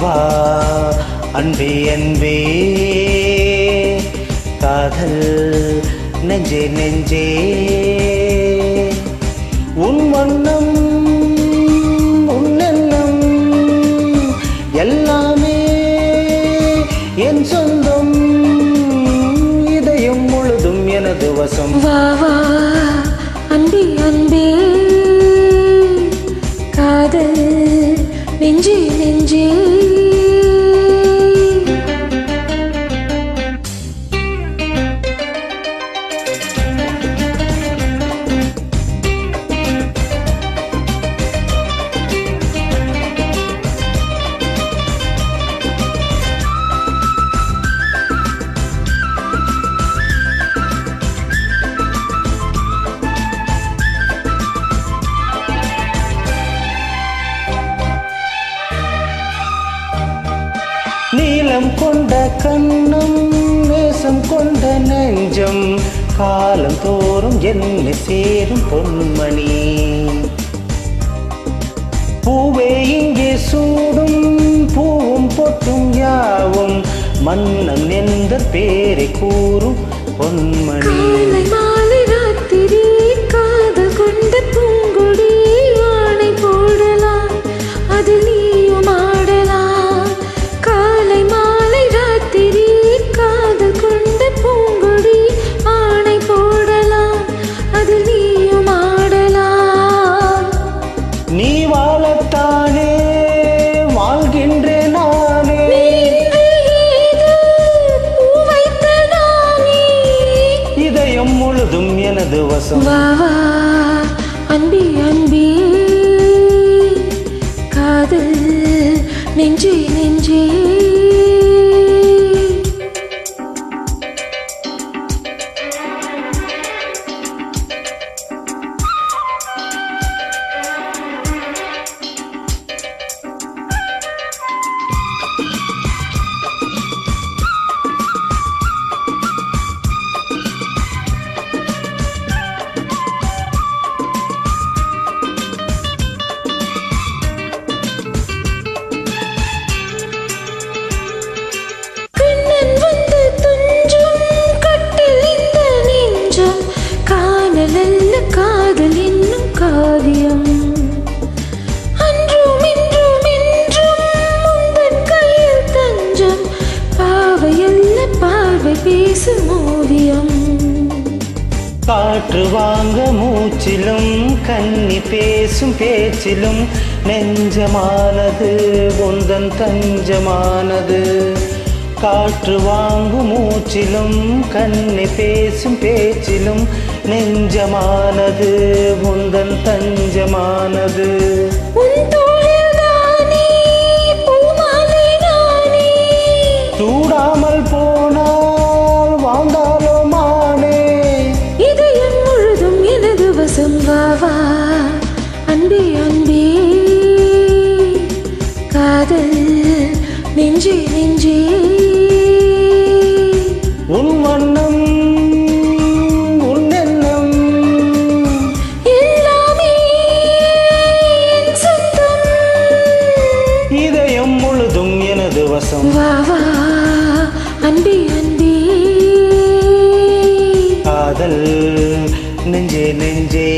வா அன்பே அன்பே காதல் நெஞ்சே நெஞ்சே உன் வண்ணம் உன் எண்ணம் எல்லாமே என் சொந்தம் இதயம் முழுதும் எனது வசம் வா வா அன்பே அன்பே காதல் நெஞ்சே நெஞ்சே நீலம் கொண்ட கண்ணம் நேசம் கொண்ட நெஞ்சம் காலம் தோறும் என்னை சேரும் பொன்மணி பூவே இங்கே சூடும் பூவும் பொட்டும் யாவும் மன்னன் என்ற பேரை கூறும் பொன்மணி காலை மாலை ராத்திரி காதல் கொண்ட பூங்கொடி ஆணை போடலாம் அது நீயும் ஆடலாம் காலை மாலை ராத்திரி காதல் கொண்ட பூங்கொடி ஆணை போடலாம் அது நீயும் ஆடலாம் நீ வாழத்தானே வாழ்கின்றேன் நானே இதயம் முழுதும் எனது வசம் வா வா அன்பே அன்பே காதல் நெஞ்சே நெஞ்சே நல்ல காதல் என்னும் காவியம் அன்றும் இன்றும் என்றும் உந்தன் கையில் தஞ்சம் பாவையல்ல பார்வை பேசும் ஓவியம் காற்று வாங்க மூச்சிலும் கன்னி பேசும் பேச்சிலும் நெஞ்சமானது உந்தன் தஞ்சமானது காற்று வாங்கும் மூச்சிலும் கண்ணி பேசும் பேச்சிலும் நெஞ்சமானது உந்தன் தஞ்சமானது உன் தோளில் தானே பூமாலை நானே சூடாமல் போனால் வாழ்ந்தாலோ மானே இதயம் முழுதும் எனது வசம் வா வா அன்பே அன்பே காதல் நெஞ்சே நெஞ்சே உன் வண்ணம் உன் எண்ணம் எல்லாமே என் சொந்தம் இதயம் முழுதும் எனது வசம் வா வா அன்பே அன்பே காதல் நெஞ்சே நெஞ்சே